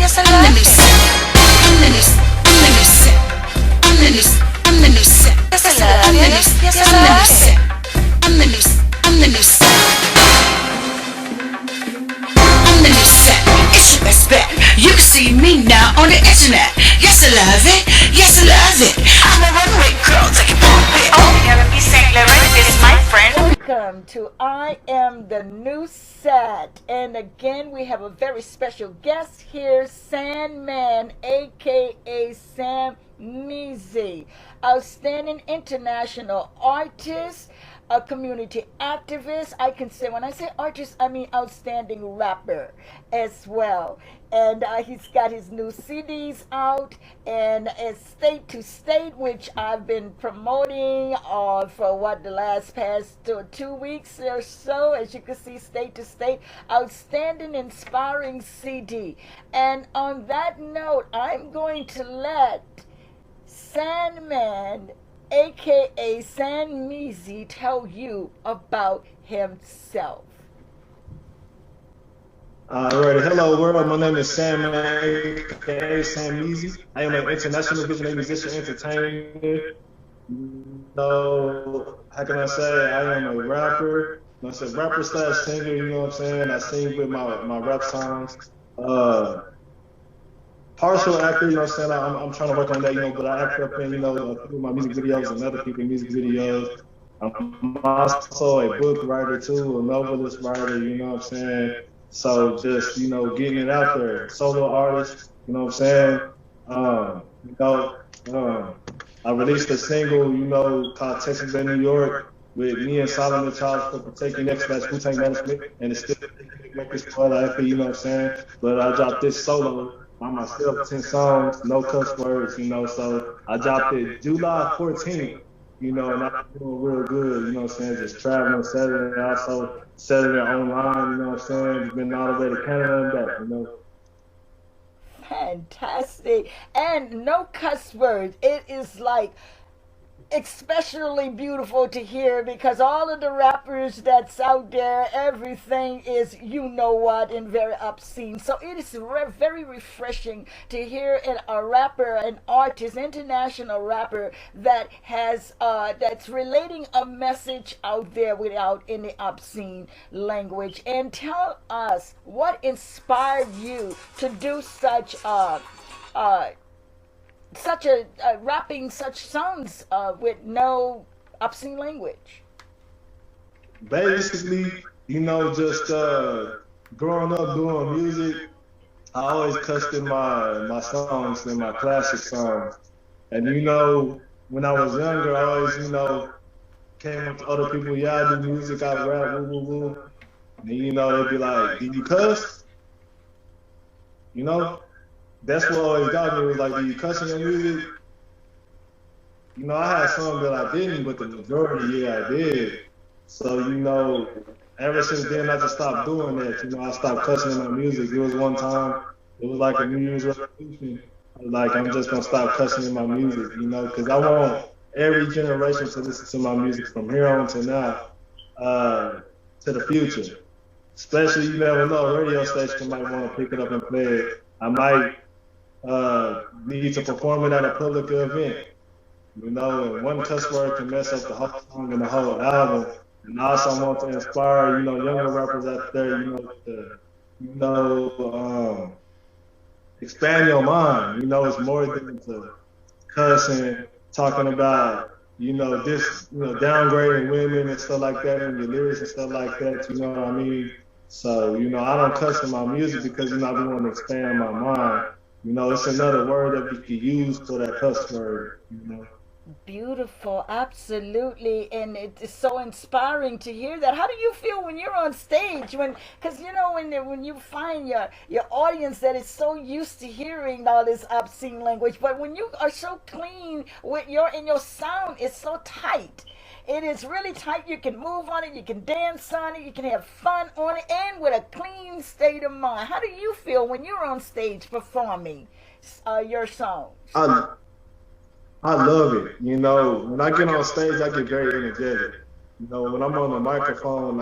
yes I love it. I'm the new set. I'm the new set. I'm the new set. Yes I love it. Yes I love it. I'm the new set. I'm the new set. It's your best bet. You can see me now on the internet. Yes I love it. Yes I love it. I'm a runway girl taking pulpit. Oh, R&B St. Laurent is my friend. Welcome to I Am the New Set. And again, we have a very special guest here, Sandman, aka SANDMEEZY, outstanding international artist, a community activist. I can say, when I say artist, I mean outstanding rapper as well. And he's got his new CDs out, and it's state to state, which I've been promoting for the last past 2 weeks or so. As you can see, state to state, outstanding, inspiring CD. And on that note, I'm going to let Sandman, aka SANDMEEZY, tell you about himself. Alright, hello world, my name is Sandman, aka SANDMEEZY. I am an international visionary musician entertainer. So, how can I say, I am a rapper. I said rapper slash singer, you know what I'm saying? I sing with my rap songs. Partial actor, you know what I'm saying? I'm trying to work on that, you know, but I act up in, you know, my music videos and other people's music videos. I'm also a book writer too, a novelist writer, you know what I'm saying? So just, you know, getting it out there, solo artist, you know what I'm saying? I released a single, you know, called Texas and New York with me and Solomon Charles for Taking Next Batch Wu-Tang Management, and it's still records for life, you know what I'm saying? But I dropped this solo by myself, 10 songs, no cuss words, you know, so I dropped it July 14th, you know, and I'm doing real good, you know what I'm saying, just traveling, selling it, also selling it online, you know what I'm saying, just been all the way to Canada and back, you know. Fantastic. And no cuss words. It is like especially beautiful to hear, because all of the rappers that's out there, everything is you know what and very obscene. So it is very refreshing to hear a rapper, an artist, international rapper that has that's relating a message out there without any obscene language. And tell us what inspired you to do such rapping such songs with no obscene language. Basically, you know, just growing up doing music, I always cussed in my songs, in my classic songs. And you know, when I was younger, I always, you know, came up to other people, yeah, I do music, I rap, woo, woo, woo. And you know, they'd be like, did you cuss? You know? That's what always got me, was like, do you cuss in your music? You know, I had some that I didn't, but the majority, yeah, I did. So, you know, ever since then, I just stopped doing that. You know, I stopped cussing in my music. It was one time, it was like a New Year's resolution. Like, I'm just going to stop cussing in my music, you know, because I want every generation to listen to my music from here on to now, to the future. Especially, you never know, a radio station might want to pick it up and play it. I might need to perform it at a public event, you know, and one cuss word can mess up the whole song and the whole album. And I also want to inspire, you know, younger rappers out there, you know, expand your mind. You know, it's more than to cussing, talking about, you know, this, you know, downgrading women and stuff like that, and your lyrics and stuff like that. You know what I mean? So, you know, I don't cuss in my music because, you know, I want to expand my mind. You know, it's another word that we could use for that cuss word, you know. Beautiful, absolutely, and it is so inspiring to hear that. How do you feel when you're on stage? Because you know, when you find your audience that is so used to hearing all this obscene language, but when you are so clean with your sound is so tight. It is really tight. You can move on it, you can dance on it, you can have fun on it, and with a clean state of mind. How do you feel when you're on stage performing your songs? I love it. You know, when I get on stage, I get very energetic. You know, when I'm on the microphone,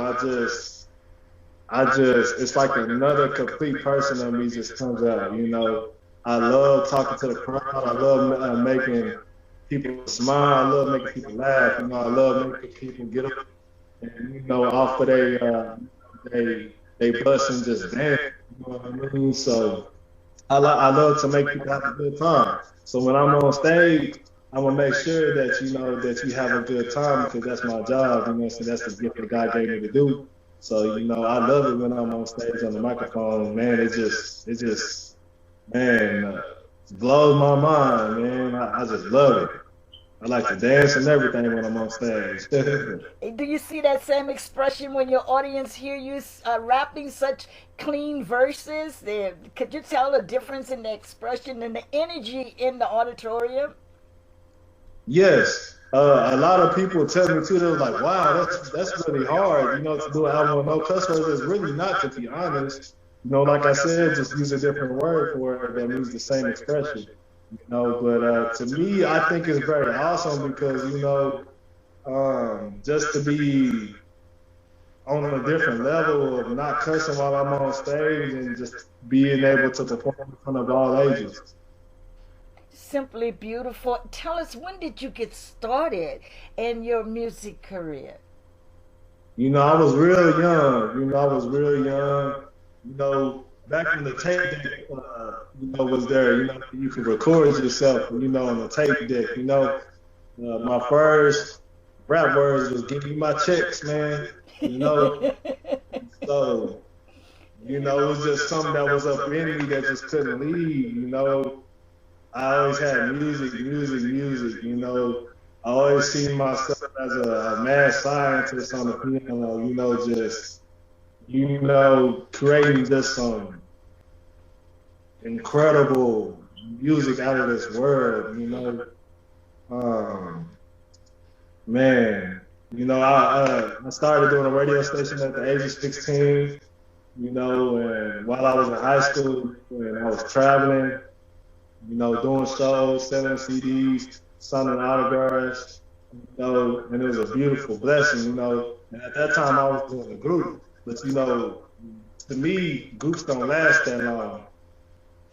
it's like another complete person of me just comes out. You know, I love talking to the crowd. I love making people smile. I love making people laugh. You know, I love making people get up and, you know, off of they bus and just dance. You know what I mean? So I love to make people have a good time. So when I'm on stage, I'm gonna make sure that you know that you have a good time because that's my job. You know, so that's the gift that God gave me to do. So you know, I love it when I'm on stage on the microphone. Man, it just, man, blows my mind. Man, I just love it. I like to dance and everything when I'm on stage. Do you see that same expression when your audience hear you rapping such clean verses? Could you tell the difference in the expression and the energy in the auditorium? Yes. A lot of people tell me too, they're like, wow, that's really hard, you know, to do an album with no cuss words. It's really not, to be honest. You know, like I said, just use a different word for it that means the same expression. You know, but to me, I think it's very awesome because, you know, just to be on a different level of not cussing while I'm on stage and just being able to perform in front of all ages. Simply beautiful. Tell us, when did you get started in your music career? You know, I was real young. You know, I was real young. You know, back when the tape deck, you know, was there. You know, you could record yourself. You know, on the tape deck. You know, my first rap words was "Give me my checks, man." You know, so you know, it was just something that was up in me that just couldn't leave. You know, I always had music. You know, I always seen myself as a mad scientist on the piano. You know, just you know, creating just some incredible music out of this world. You know, um, man. You know, I started doing a radio station at the age of 16. You know, and while I was in high school and I was traveling. You know, doing shows, selling CDs, signing autographs, you know, and it was a beautiful blessing, you know. And at that time, I was doing a group, but you know, to me, groups don't last that long.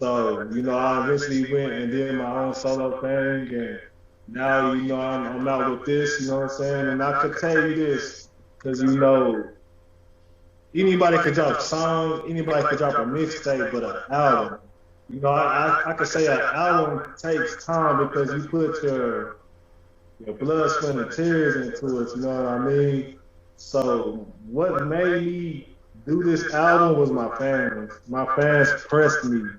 So, you know, I eventually went and did my own solo thing, and now, you know, I'm out with this, you know what I'm saying? And I could tell you this, because, you know, anybody could drop a song, anybody could drop a mixtape, but an album. You know, I could say an album takes time because you put your blood, sweat, and tears into it. You know what I mean? So what made me do this album was my fans. My fans pressed me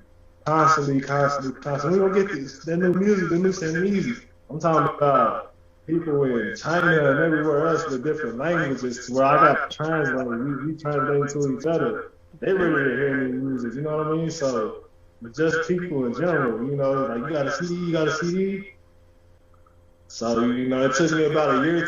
constantly. We gonna get that new music, the new SANDMEEZY. I'm talking about people in China and everywhere else with different languages where I got translated. We translate to each other. They ready to hear new music. You know what I mean? So. But just people in general, you know, like you got a CD. So, you know, it took me about a year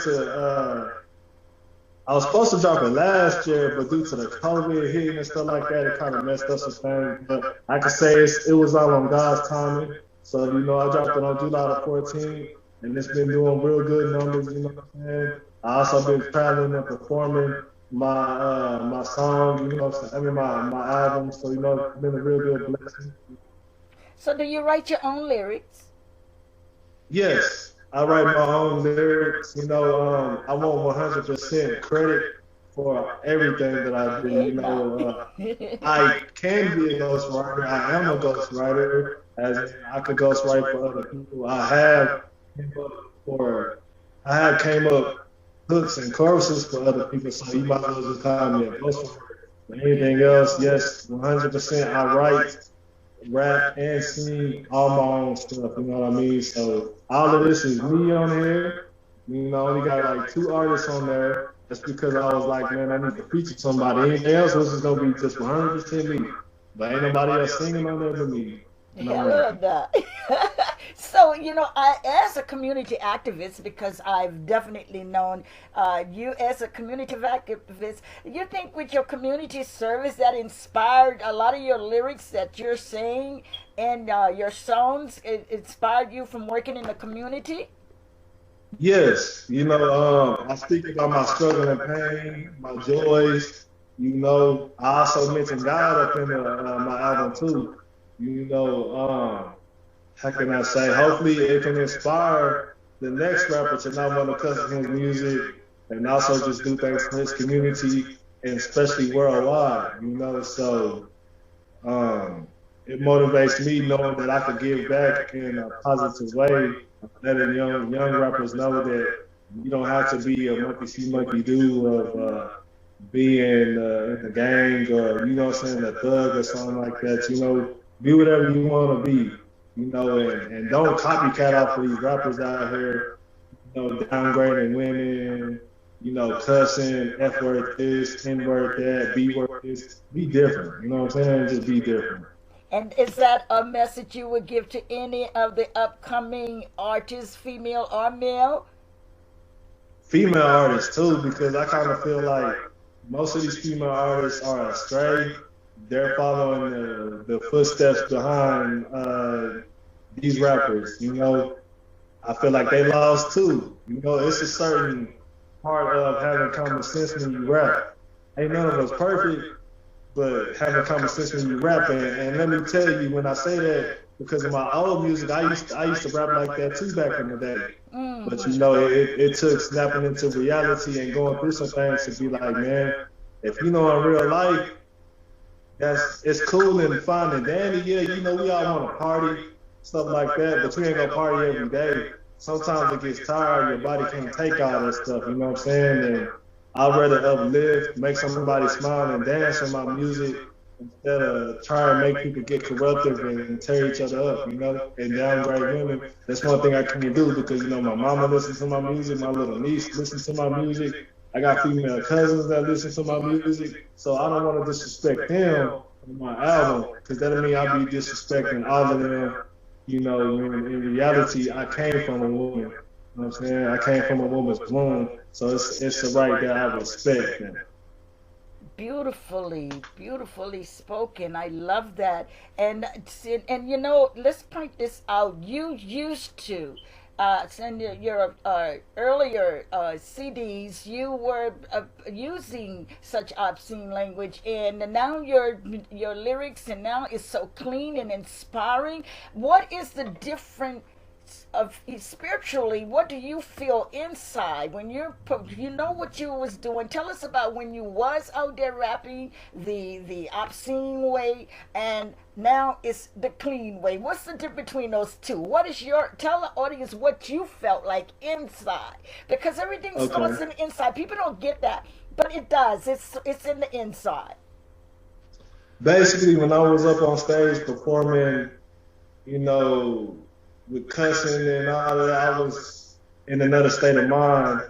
I was supposed to drop it last year, but due to the COVID hitting and stuff like that, it kind of messed up some things. But I could say it was all on God's timing. So, you know, I dropped it on July the 14th, and it's been doing real good numbers, you know what I'm saying? I also been traveling and performing my song, you know, I mean my album, so you know it's been a real good blessing. So, do you write your own lyrics? Yes, I write my own lyrics. You know, I want 100% credit for everything that I do. You know, I can be a ghostwriter. I am a ghostwriter, as in I could ghostwrite for other people. I have came up hooks and choruses for other people, so you might as well just call me a ghostwriter. But anything else, yes, 100% I write, rap, and sing all my own stuff, you know what I mean? So all of this is me on here. You know, I only got like 2 artists on there. That's because I was like, man, I need to feature somebody. Anything else was just gonna be just 100% me. But ain't nobody else singing on there but me. I love that. So, you know, as a community activist, because I've definitely known you as a community activist, you think with your community service that inspired a lot of your lyrics that you're saying and your songs, it inspired you from working in the community? Yes, you know, I speak about my struggle and pain, my joys, You know, I also mentioned God up in my album too. You know, how can I say? Hopefully, it can inspire the next rapper to not want to cuss his music and also just do things for his community and especially worldwide. You know, so it motivates me knowing that I could give back in a positive way, letting young rappers know that you don't have to be a monkey see monkey do of being in the gang or you know what I'm saying, a thug or something like that. You know, be whatever you want to be. You know, and don't copycat off of these rappers out here. You know, downgrading women. You know, cussing, F word this, N word that, B word this. Be different. You know what I'm saying? Just be different. And is that a message you would give to any of the upcoming artists, female or male? Female artists too, because I kind of feel like most of these female artists are astray. They're following the footsteps behind these rappers. You know, I feel like they lost too. You know, it's a certain part of having common sense when you rap. Ain't none of us perfect, but having common sense when you rap. And let me tell you, when I say that, because of my old music, I used to rap like that too back in the day. But you know, it took snapping into reality and going through some things to be like, man, if you know in real life, it's cool and fun and dandy. Yeah, you know, we all want to party, stuff like that, but you ain't gonna party every day. Sometimes it gets tired, your body can't take all that stuff, you know what I'm saying? And I'd rather uplift, make somebody smile and dance on my music instead of trying to make people get corruptive and tear each other up, you know, and downgrade women. That's one thing I can't do because, you know, my mama listens to my music, my little niece listens to my music. I got female cousins that listen to my music, so I don't want to disrespect them on my album because that'll mean I'll be disrespecting all of them. You know, in reality, I came from a woman. You know what I'm saying? I came from a woman's womb, so it's the right that I respect them. Beautifully spoken. I love that. And you know, let's point this out. You used to send your earlier CDs. You were using such obscene language, and now your lyrics and now is so clean and inspiring. What is the difference of spiritually? What do you feel inside when you know what you was doing? Tell us about when you was out there rapping the obscene way, and now it's the clean way. What's the difference between those two? What is tell the audience what you felt like inside, because everything starts in the inside. People don't get that, but it does. It's in the inside. Basically, when I was up on stage performing, you know, with cussing and all that, I was in another state of mind.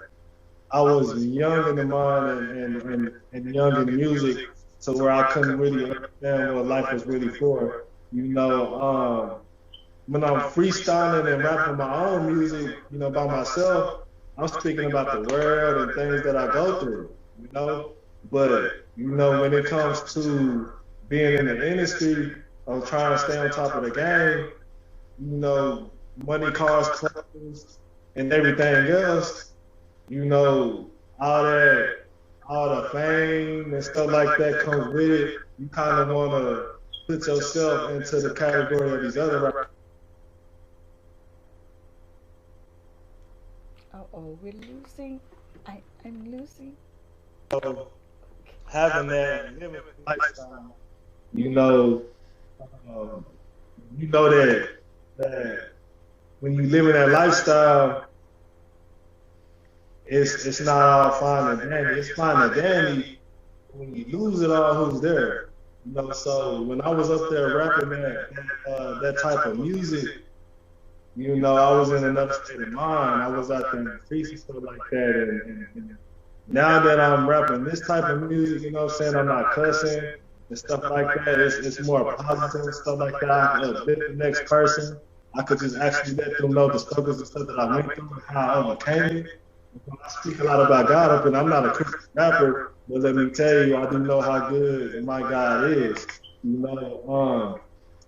I was young in the mind and young in the music, so where I couldn't really understand what life was really for. You know, when I'm freestyling and rapping my own music, you know, by myself, I'm speaking about the world and things that I go through, you know. But, you know, when it comes to being in the industry, I'm trying to stay on top of the game. You know, money, cars, clothes, and everything else, you know, all the fame and stuff like that comes with it. You kind of want to put yourself into the category of these other rappers. Uh-oh, we're losing. I'm losing. So, having that living lifestyle, you know, that when you live in that lifestyle, it's not all fine and dandy. It's fine and dandy when you lose it all. Who's there? You know. So when I was up there rapping that type of music, you know, I was in another state of mind. I was out there in the streets and stuff like that. And now that I'm rapping this type of music, you know what I'm saying, I'm not cussing and stuff like that. It's more positive and stuff like that. I can uplift the next person. I could just actually let them know the struggles and stuff that I went through and how I overcame it. I speak a lot about God up, and I'm not a Christian rapper, but let me tell you, I do know how good my God is. You know,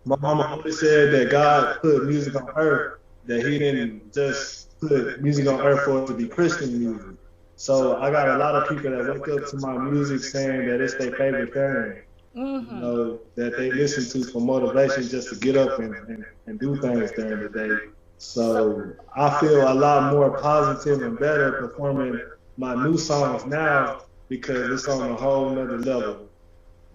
my mama always said that God put music on earth, that He didn't just put music on earth for it to be Christian music. So I got a lot of people that wake up to my music saying that it's their favorite thing. You know, that they listen to for motivation just to get up and do things during the day. So I feel a lot more positive and better performing my new songs now because it's on a whole nother level.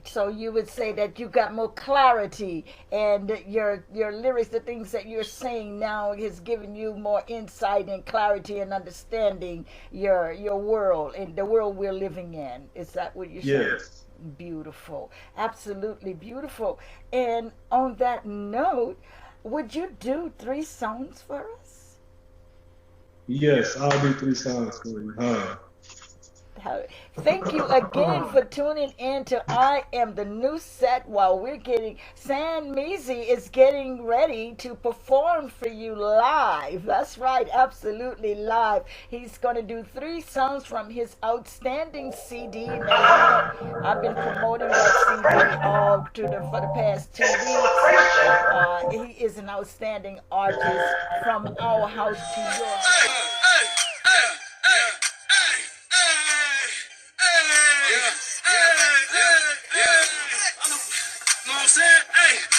So you would say that you got more clarity, and your lyrics, the things that you're saying now, has given you more insight and clarity and understanding your world and the world we're living in. Is that what you're saying? Yes. Beautiful, absolutely beautiful. And on that note, would you do 3 songs for us? Yes, I'll do 3 songs for you. Thank you again for tuning in to I Am the New Set while we're getting SANDMEEZY is getting ready to perform for you live. That's right, absolutely live. He's going to do 3 songs from his outstanding CD. Now, I've been promoting that CD for the past 2 weeks. He is an outstanding artist from our house to yours.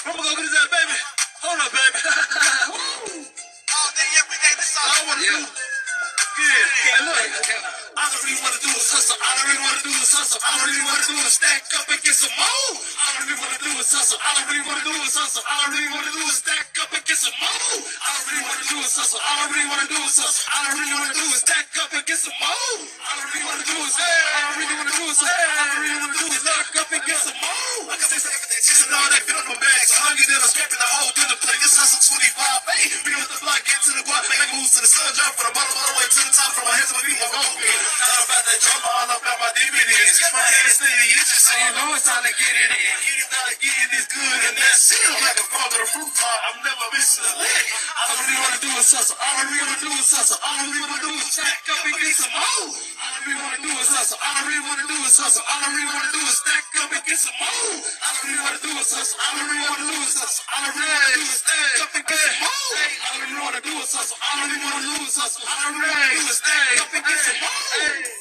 I'ma go get that baby. Hold up, baby. All day, every day, that's all I wanna do. Yeah, look. All I really wanna do is hustle. All I really wanna do is hustle. All I really wanna do is stack up and get some more. All I really wanna do is hustle. All I really wanna do is hustle. All I really wanna do is stack up and get some more. All I really wanna do is hustle. All I really wanna do is hustle. All I really wanna do is stack up and get some more. All I really wanna do is all I really wanna do is all I really wanna do is stack up and get some more. Like I said, everything chasing all that fit on my bag. So hungry that I'm scraping the whole dinner plate. This hustle 25, hey. We on the block, get to the guap, make moves to the sun, drop from the bottom all the way to the top. From my head to my feet, I'm gon' be. All about that drama, all about my dividends. My head is steady, it's just so you know it's time to get it in. Get it out again, it's good, and that's it. I'm like a frog with a fruit fly, I'm never missing a lick. All I really wanna do is hustle. All I really wanna do is hustle. All I really wanna do is stack up and get some more. All I really wanna do is hustle. All I really wanna do is hustle. All I really wanna do is stack up and get some more. All I really wanna do is hustle. All I really wanna do is hustle. All I really wanna do is stack up and get some more. All I really wanna do is hustle. All I really wanna do is hustle. All I really wanna do is stack up and get some more.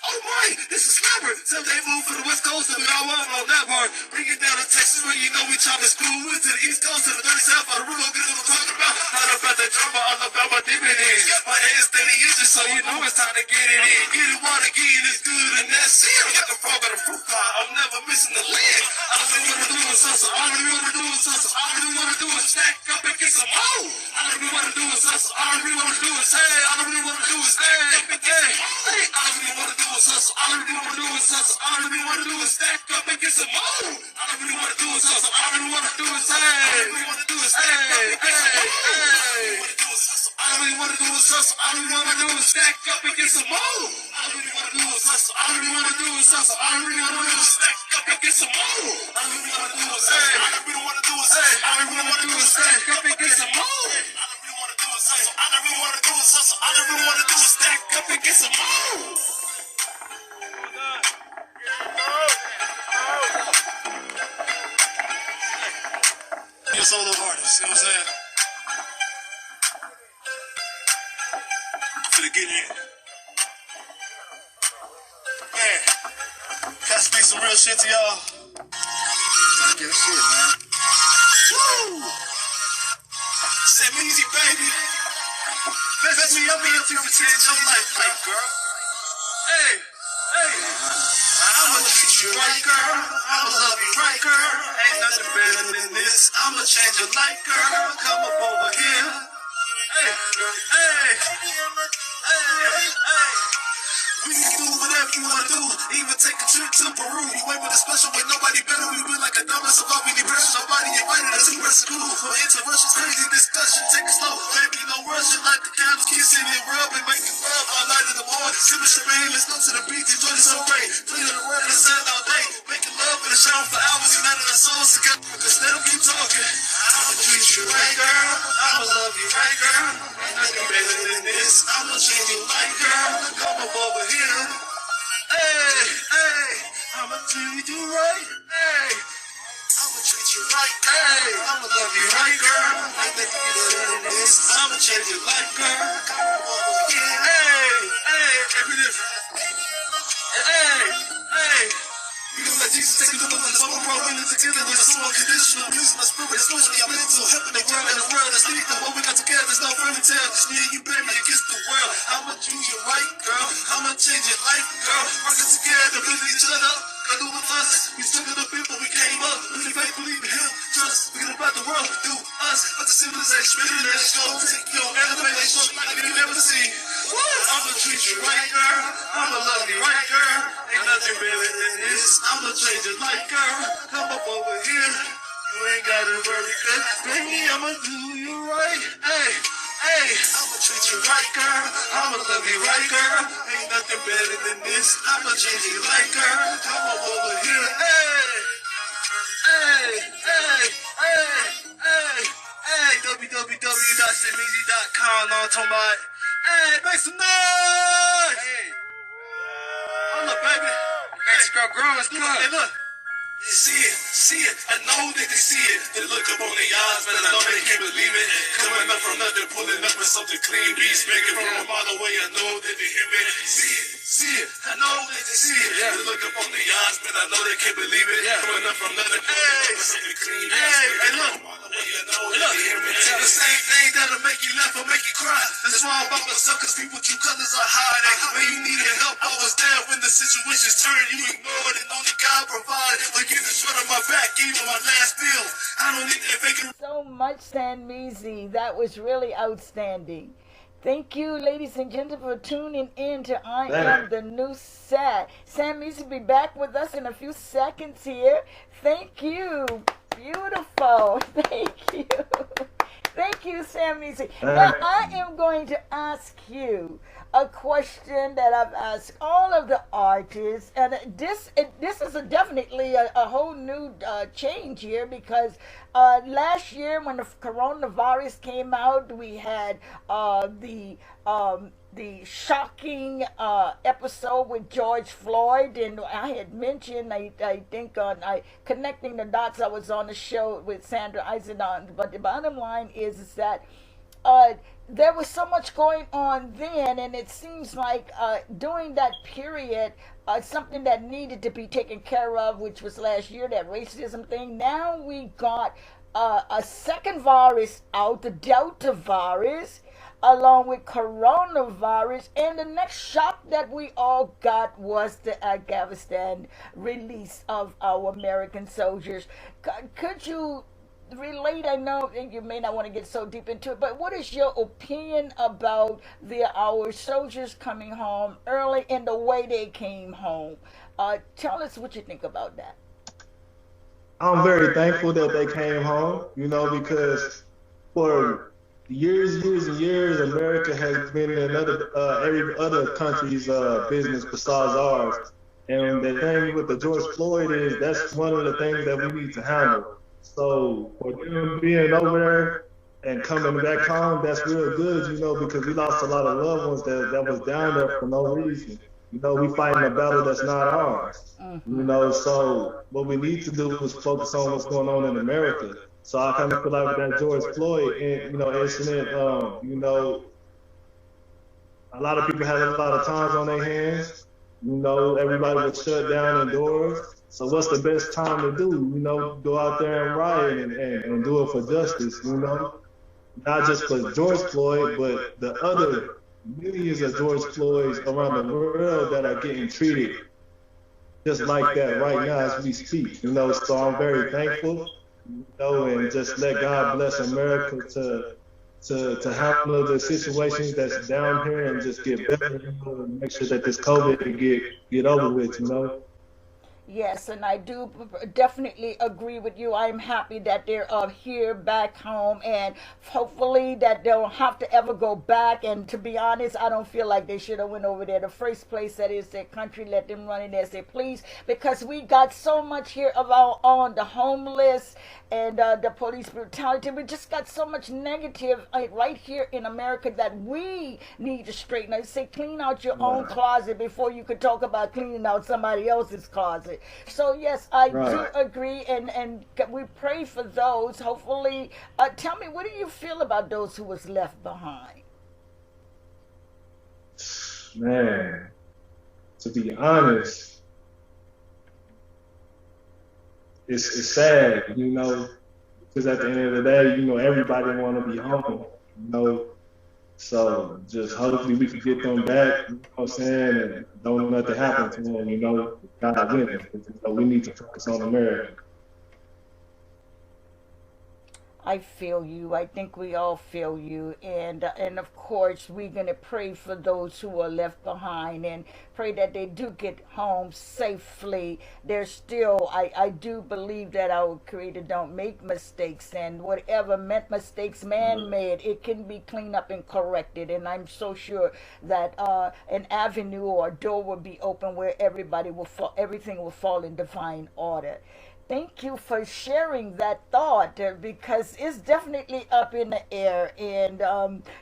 Oh my, this is Slapper. Till they move from the West Coast to the Melbourne on that part. Bring it down to Texas where you know we chopping school. To the East Coast to the 37 for the roof. Get what I'm talking about. Not about that drama, all about my dividends. My head steady is just so you know it's time to get it in. Get it while the getting is good and that's it. I'm like a frog at a fruit fly. I'm never missing the lid. All I really wanna do is hustle. All I really wanna do is hustle. All I really wanna do is stack up and get some more. All I really wanna do is hustle. All I really wanna do is hey. All I really wanna do is stack up and get some more. All I really wanna do is hustle. All I really wanna do is hustle. All I really wanna do is stack up and get some more. All I really wanna do is hustle. All I really wanna do is hey. All I really wanna do is stack up and get some more. All I really wanna do is hustle. All I really wanna do is stack up and get some more. All I really wanna do is hustle. All I really wanna do is hustle. All I really wanna do is stack up and get some more. All I really wanna do is hey. All I really wanna do is hey. All I really wanna do is stack up and get some more. All I really wanna do is hustle. All I really wanna do is hustle. All I really wanna do is stack up and get some more. You're a solo artist, you know what I'm saying? Finna get in. Man, can I speak some real shit to y'all? Get shit, man. Woo! SANDMEEZY, baby. Best me up here to pretend your life, like, girl. Hey, hey. I'ma treat you right, girl. I'ma love you right, girl. Ain't nothing better than this. I'ma change your life, girl. Come up over here. Hey, hey, hey, hey. We can do whatever you wanna do. Even take a trip to Peru. You ain't with a special with nobody better. We been like a dumb so far we need pressure. Nobody invited us to rest cool. No interruptions, crazy discussion. Take it slow, baby, no rushing. Like the candles, kissing and rubbing, making love all night in the morning. Sipping champagne, let's go to the beach, enjoy the sun rays. Play on the word and the sun all day. Making love in the shower for hours, united our souls together. Just let them keep talking. I'ma treat you right, girl. I'ma love you right, girl. Ain't nothing better than this. I'ma change your life, girl. Come up over here. Hey, hey. I'ma treat you right. Hey. I'ma treat you right, hey. I'ma love you right, girl. Ain't nothing better than this. I'ma change your life, girl. Come over here. Hey, hey, hey. Hey. We gon' let Jesus take control of this whole world, winning together with some unconditional peace. My spirit is slowly, I'm mental, helping the world that's needing. What we got together is no fairy tale. Just me and you, baby, against the world. I'ma choose you right, girl. I'ma change your life, girl. Working together, building each other up. Gotta do with us. We struggled up here, but we came up. Really faith, believe in him. Trust, forget about the world through us. But the civilization, really let it go. Take your elevation like you never seen. I'ma treat you right, girl. I'ma love you right, girl. Ain't nothing better than this. I'ma change your life, girl. Come up over here. You ain't gotta worry, cause baby, I'ma do you right. Hey, I'ma treat you right, girl. I'ma love you right, girl. Ain't nothing better than this. I'ma change your life, girl. Come up over here. Hey, www.SANDMEEZY.com. I'm talking about. Hey, make some noise! Hey. Hold up, baby. Hey, girl, let's do it. Hey, look. See it. I know that they see it. They look up on their eyes, but I know they can't believe it. Coming up from nothing, pulling up with something clean. Beats making from a mile away. I know that they hear me. See it. I know that they see it. They look up on their eyes, but I know they can't believe it. Coming up from nothing, pulling up with something clean. Hey, look. The same thing that'll make you laugh or make you cry. That's why I'm about myself, cause people true colors are hiding. When you needed help, I was there when the situations turned. You ignored it, only God provided. Like you the short on my back, even my last bill. I don't need that fake. So much, SANDMEEZY. That was really outstanding. Thank you, ladies and gentlemen, for tuning in to I Am the New Set. SANDMEEZY will be back with us in a few seconds here. Thank you. Beautiful. Thank you. Thank you, SANDMEEZY. Now, I am going to ask you a question that I've asked all of the artists, and this is definitely a whole new change here, because last year when the coronavirus came out, we had the shocking episode with George Floyd, and I had mentioned, I think on Connecting the Dots, I was on the show with Sandra Eisenon, but the bottom line is that there was so much going on then, and it seems like during that period, something that needed to be taken care of, which was last year, that racism thing. Now we got a second virus out, the Delta virus, along with coronavirus, and the next shock that we all got was the Afghanistan release of our American soldiers. Could you relate? I know you may not want to get so deep into it, but what is your opinion about our soldiers coming home early and the way they came home? Tell us what you think about that. I'm very thankful that they came home, because for years and years, America has been in every other country's business besides ours. And the thing with the George Floyd is that's one of the things that we need to handle. So for them being over there and coming back home, that's real good, because we lost a lot of loved ones that was down there for no reason. We fighting a battle that's not ours. So what we need to do is focus on what's going on in America. So I kind of feel like that George Floyd, incident, a lot of people had a lot of times on their hands. Everybody was shut down indoors. So what's the best time to do? Go out there and riot and do it for justice, Not just for George Floyd, but the other millions of George Floyds around the world that are getting treated just like that right now as we speak. So I'm very thankful. And just let God bless America to handle the situations that's down here and just get better, and make sure that this COVID can get over with, Yes, and I do definitely agree with you. I'm happy that they're here back home, and hopefully that they'll have to ever go back. And to be honest, I don't feel like they should have went over there the first place. That is their country. Let them run it as they please, because we got so much here of our own, the homeless and the police brutality. We just got so much negative right here in America that we need to straighten. I say clean out your own closet before you could talk about cleaning out somebody else's closet. So yes, I do agree, and we pray for those. Hopefully, tell me, what do you feel about those who was left behind? Man, to be honest, it's sad, you know, because at the end of the day, you know, everybody want to be home, you know. So just hopefully we can get them back, you know what I'm saying, and don't let nothing happen to them, you know, God willing. So we need to focus on America. I feel you. I think we all feel you, and of course we're gonna pray for those who are left behind, and pray that they do get home safely. There's still, I do believe that our Creator don't make mistakes, and whatever meant mistakes man made, it can be cleaned up and corrected. And I'm so sure that an avenue or a door will be open where everything will fall in divine order. Thank you for sharing that thought, because it's definitely up in the air. And,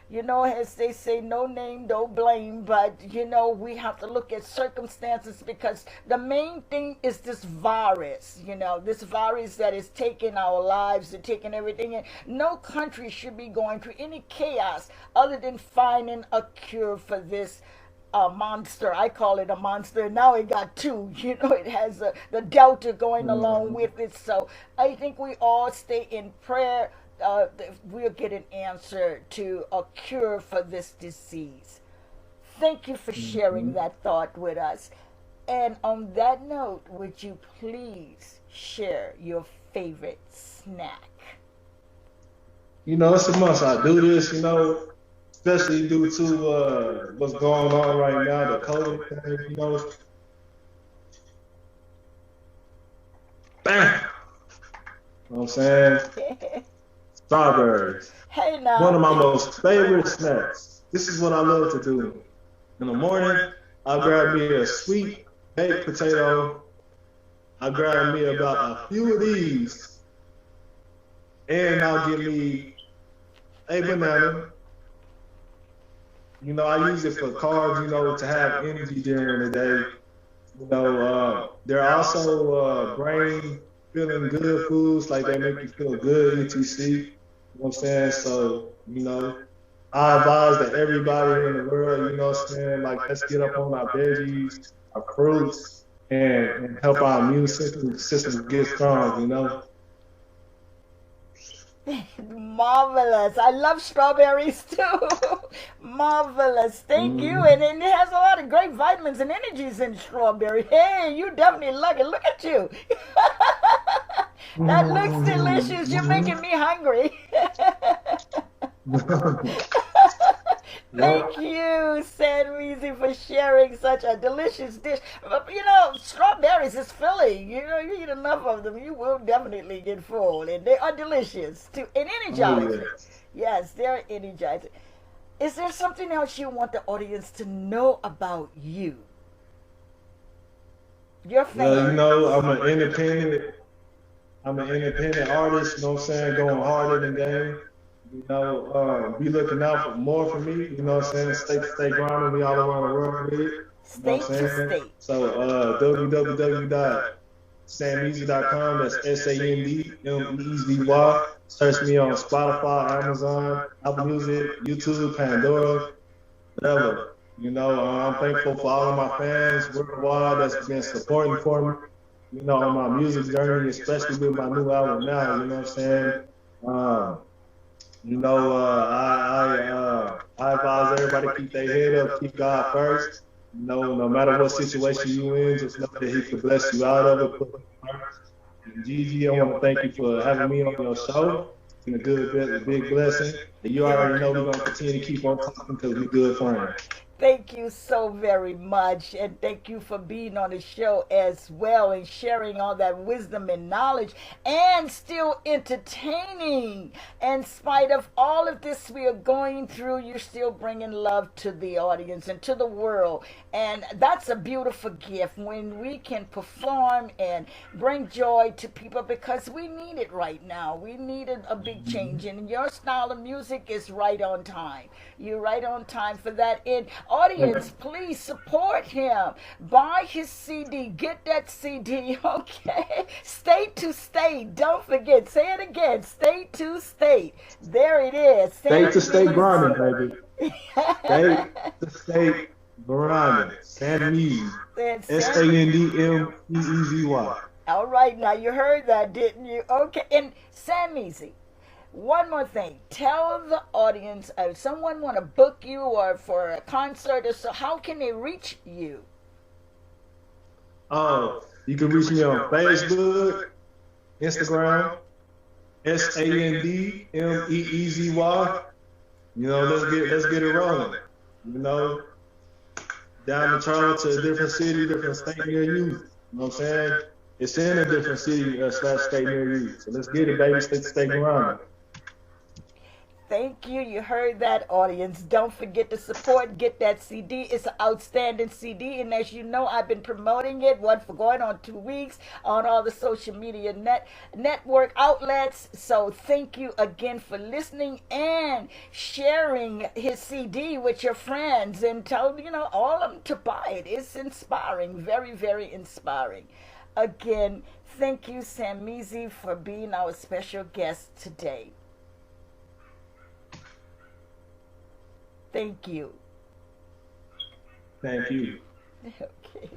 you know, as they say, no name, no blame. But, you know, we have to look at circumstances, because the main thing is this virus, you know, this virus that is taking our lives and taking everything. And no country should be going through any chaos other than finding a cure for this monster. I call it a monster. Now it got two. You know, it has the Delta going along with it. So I think we all stay in prayer. We'll get an answer to a cure for this disease. Thank you for sharing that thought with us. And on that note, would you please share your favorite snack? You know, it's a must. I do this, you know, especially due to what's going on right now, the COVID thing, you know. Bam! You know what I'm saying? Strawberries. Hey now. One of my most favorite snacks. This is what I love to do. In the morning, I'll grab me a sweet baked potato. I'll grab me about a few of these. And I'll get me a banana. You know, I use it for carbs, you know, to have energy during the day. You know, there are also brain feeling good foods, like they make you feel good, ETC. You know what I'm saying? So, you know, I advise that everybody in the world, you know what I'm saying, like, let's get up on our veggies, our fruits, and help our immune system get strong, you know? Marvelous. I love strawberries too. Marvelous. Thank you. And it has a lot of great vitamins and energies in strawberry. Hey, you definitely lucky. Look at you. That looks delicious. You're making me hungry. Thank you, SANDMEEZY, for sharing such a delicious dish. You know, strawberries is filling. You know, you eat enough of them, you will definitely get full. And they are delicious too, and energizing. Yes, they're energizing. Is there something else you want the audience to know about you? Your family. Well, you know, I'm an independent artist, you know what I'm saying, going harder than game. You know, be looking out for more for me, you know what I'm saying, state to state grinding, we all around the world with it. You know what I'm saying? So www.sandmeezy.com, that's SANDMEEZY. Search me on Spotify, Amazon, Apple Music, YouTube, Pandora, whatever. You know, I'm thankful for all of my fans worldwide that's been supporting for me, you know, on my music journey, especially with my new album now, you know what I'm saying? You know, I advise everybody to keep their head up, keep God first. You know, no matter what situation you in, just know that He can bless you out of it. Put Him first. And Gigi, I want to thank you for having me on your show. It's been a big blessing. And you already know we're going to continue to keep on talking because we're good friends. Thank you so very much, and thank you for being on the show as well and sharing all that wisdom and knowledge and still entertaining. In spite of all of this we are going through, you're still bringing love to the audience and to the world, and that's a beautiful gift when we can perform and bring joy to people, because we need it right now. We need a big change, and your style of music is right on time. You're right on time for that. And audience, please support him. Buy his CD. Get that CD, okay? State to state. Don't forget. Say it again. State to state. There it is. State to state grinding, baby. State to state Brandon, SANDMEEZY. And SANDMEEZY. all right, now you heard that, didn't you? Okay, and SANDMEEZY, one more thing. Tell the audience if someone want to book you or for a concert or so, how can they reach you? Oh, you can reach me on Facebook, Instagram, SANDMEEZY. You know, let's get it rolling. You know, down to travel to a different city, different state near you. You know what I'm saying? It's in a different city slash state near you. So let's get it, baby. Stay around. Thank you. You heard that, audience. Don't forget to support. Get that CD. It's an outstanding CD. And as you know, I've been promoting it, for going on 2 weeks on all the social media network outlets. So thank you again for listening and sharing his CD with your friends and tell, all of them to buy it. It's inspiring. Very, very inspiring. Again, thank you, SANDMEEZY, for being our special guest today. Thank you. Thank you. Okay.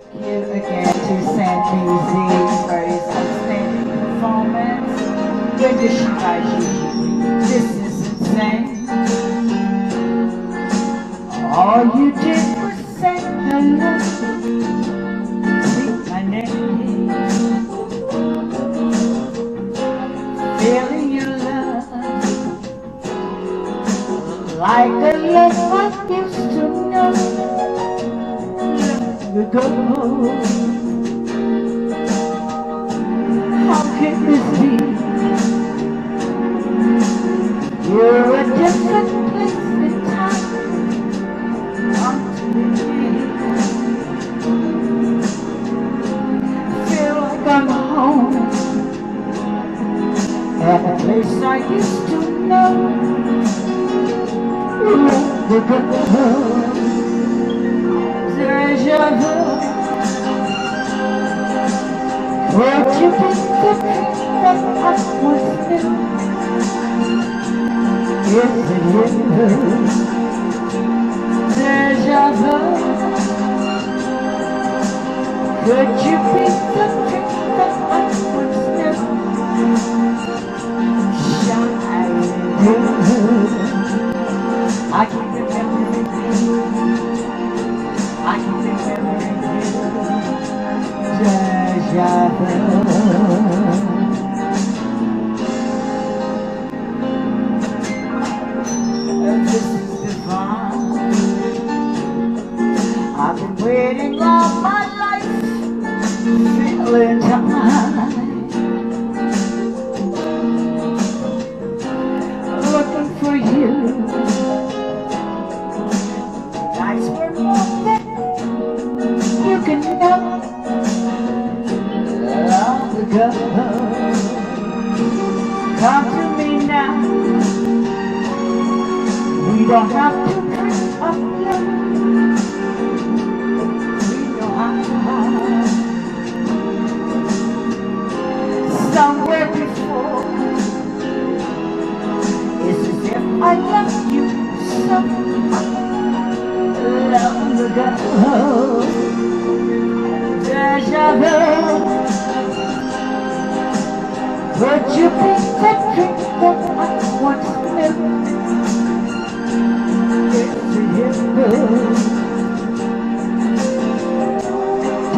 Thank you again to SANDMEEZY for his outstanding performance. Rendition by Gigi. This is insane. All you did was say hello, speak my name, feeling your love like the love I used to know long ago. How can this be? You're a different place in time. Feel like I'm home at a place I used to know. Deja vu. Would you be the thing that I was in? Is it you? Deja vu. Could you be the thing that I once knew? I keep remembering you. I keep remembering you. Deja vu. This is divine. I've been waiting all my life, feeling time, looking for you. Nights were more than you can know. Long ago, come to me now. We don't have to dream of love. Somewhere before, it's as if I loved you so long ago. Deja vu. Would you be the drink that I once knew? It's you.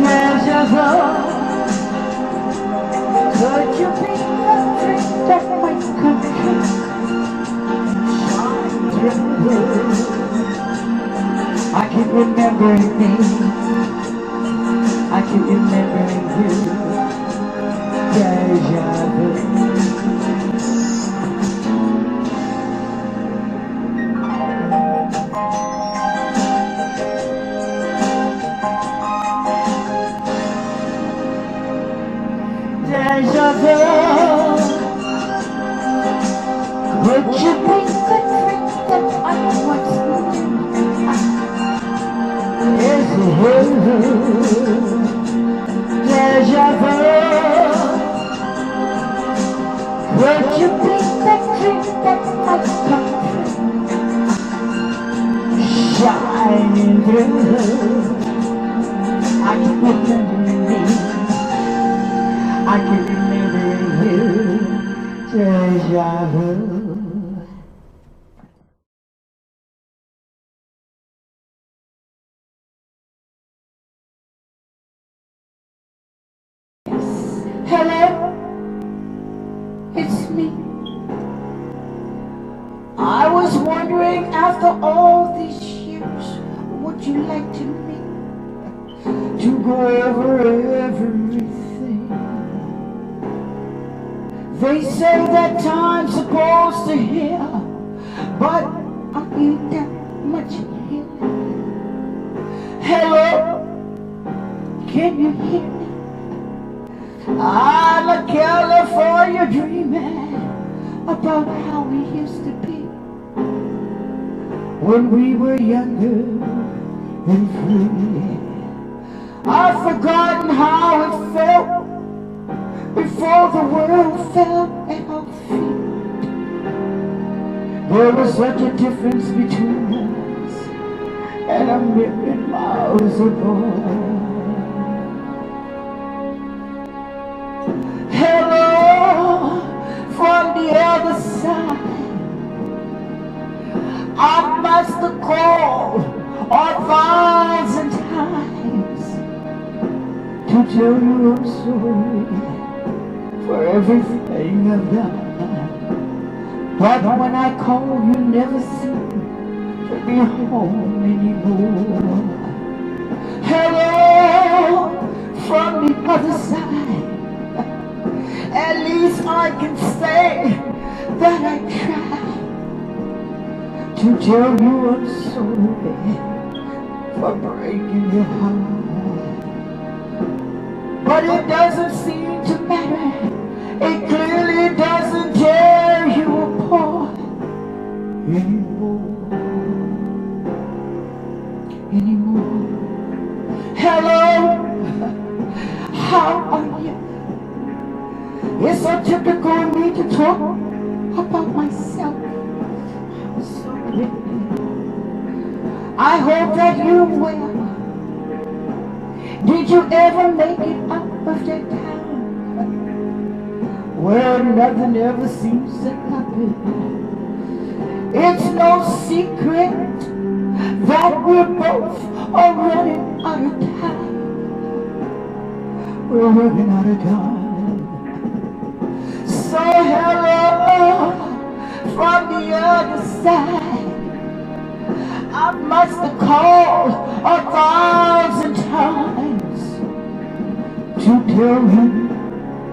Deja vu. Could you be the drink that might come true? Shine through. I keep remembering me. I keep remembering you. Deja vu. Deja vu. Could you be the drink that I once knew? Yes, deja vu. Could you be the drink that's my star shining through. I keep remembering me, I keep remembering you, deja vu. Hello, it's me. I was wondering, after all these years, would you like to meet, to go over everything? They say that time's supposed to heal, but I ain't that much healing. Hello, can you hear me? I'm a California dreaming about how we used to be when we were younger and free. I've forgotten how it felt before the world fell at our feet. There was such a difference between us and a million miles apart. Hello, from the other side. I must have called 1,000 times to tell you I'm sorry for everything I've done. But when I call, you never seem to be home anymore. Hello, from the other side. At least I can say that I tried to tell you I'm sorry for breaking your heart. But it doesn't seem to matter. It clearly doesn't tear you apart anymore. Hello, how are you? It's so typical of me to talk about myself. I'm sorry. I hope that you're well. Did you ever make it out of that town where nothing ever seems to happen? It's no secret that we're both are running out of time. We're running out of time. So hello, from the other side. I must have called 1,000 times to tell you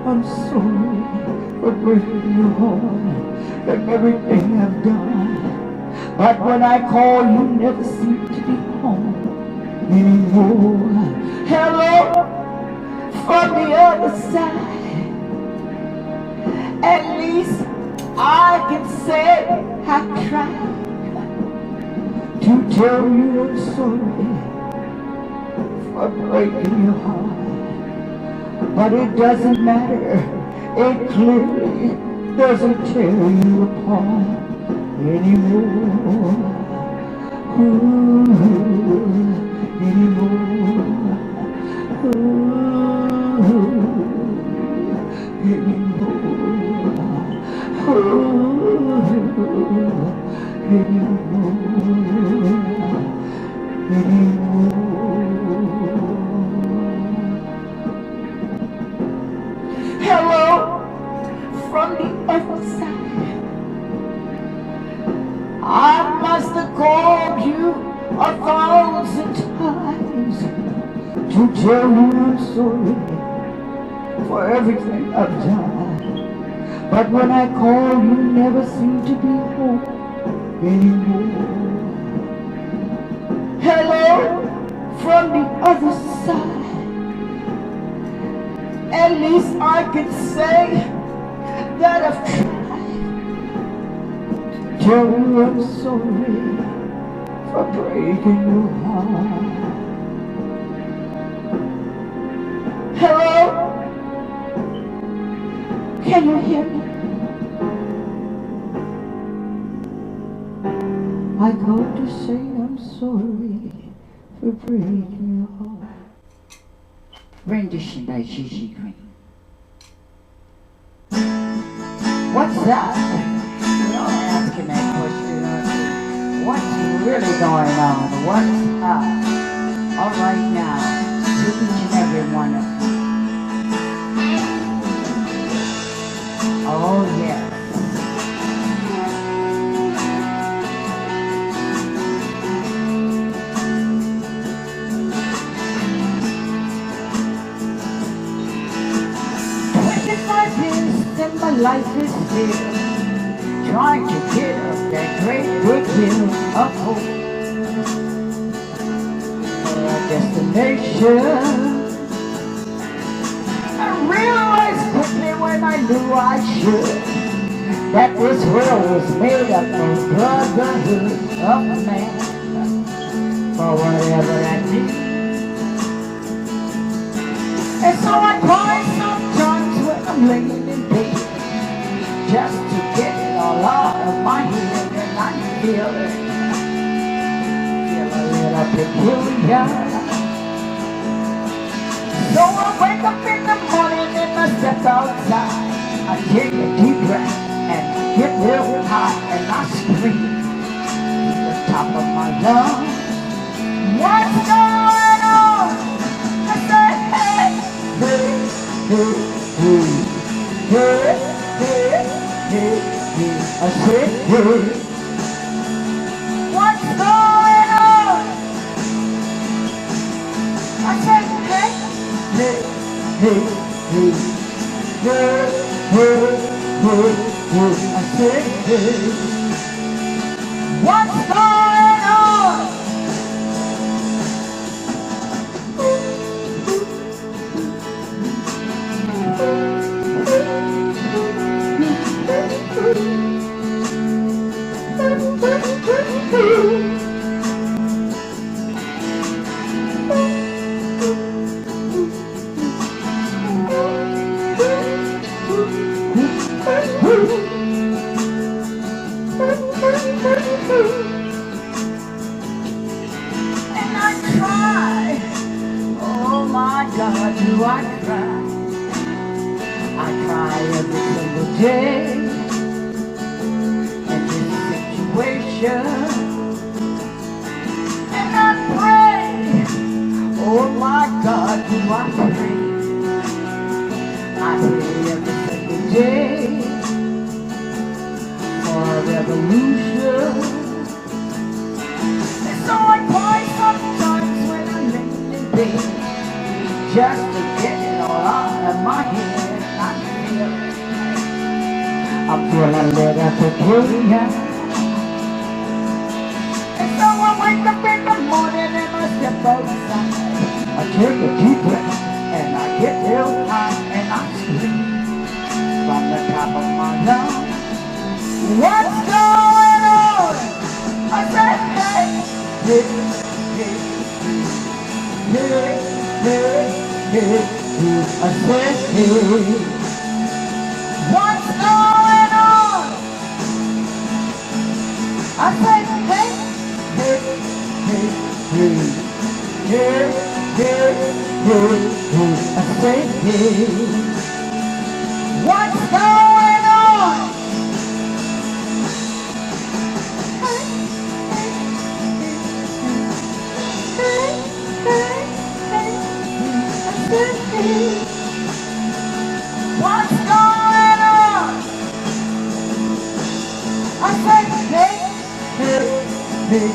I'm sorry for breaking your heart and everything I've done. But when I call, you never seem to be home anymore. Hello, from the other side. At least I can say I tried to tell you I'm sorry for breaking your heart. But it doesn't matter. It clearly doesn't tear you apart anymore. Anymore. Hello, from the other side. I must have called you 1,000 times to tell you I'm sorry for everything I've done. But when I call, you never seem to be home anymore. Hello, from the other side. At least I can say that I've tried to tell you I'm sorry for breaking your heart. Hello? Can you hear me? I go to say I'm sorry for breaking your heart. Rendition by Gigi Green. What's that? We're all asking that question, aren't we? What's really going on? What's up? All right now, to each and every one of you. Oh yes. And my life is still trying to get up that great big hill of hope for a destination. I realized quickly when I knew I should that this world was made up of brotherhood of man, for whatever that means. And so I cry sometimes when I'm laying in bed, just to get it all out of my head, and I feel a little peculiar. So I wake up in the morning and I step outside. I take a deep breath and get real high and I scream to the top of my lungs. What's going on? I say, hey, hey, hey, hey, hey, hey, hey. I say, hey. What's going on? I said, hey, hey, hey, hey, hey, hey, hey, hey. I said, hey. What's going on? And I cry, oh my God, do I cry? I cry every single day in this situation. And I pray, oh my God, do I pray? I pray every single day for a revolution. And so I cry sometimes when I'm laying in bed, just to get it all out of my head. I'm feeling a little peculiar. And so I wake up in the morning and I step outside. I take a deep breath and I get real high and I scream from the top of my lungs. What's going on? I said, hey, hey, hey, hey, hey, hey, hey. I said, hey. What's going on? I said, hey, hey, hey, hey, hey, hey, hey, hey. I said, hey. What's going on? Hey, hey, hey, hey, hey, hey. I said, hey. What's going on? I said, hey, hey, hey,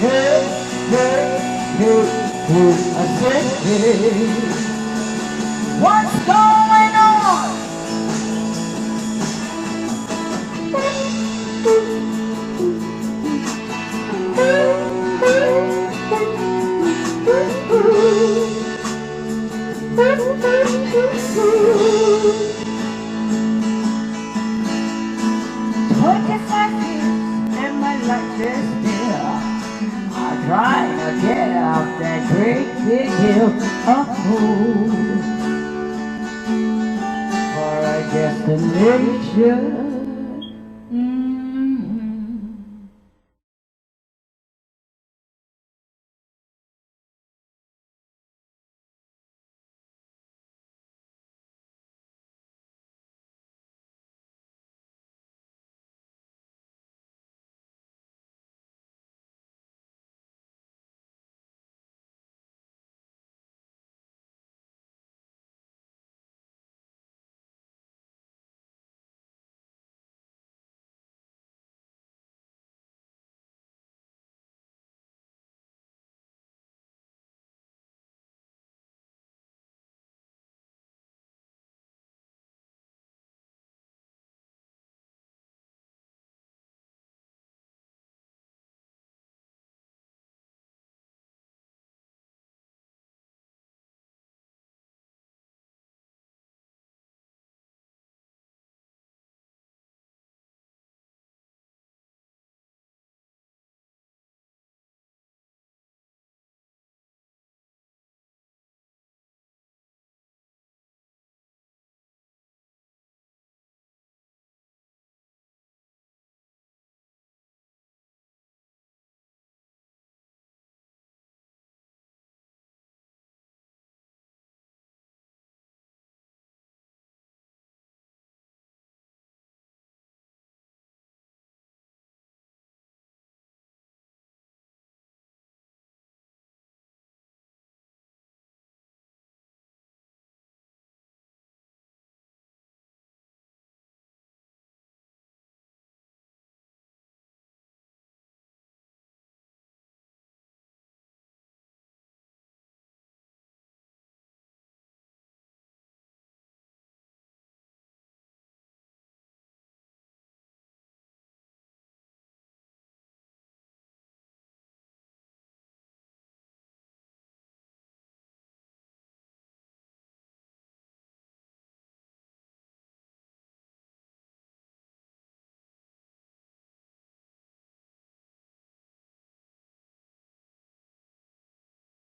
hey, hey, hey, hey. I said, hey. What's going on? And my life is still. I try to get up that great big hill of hope for a destination.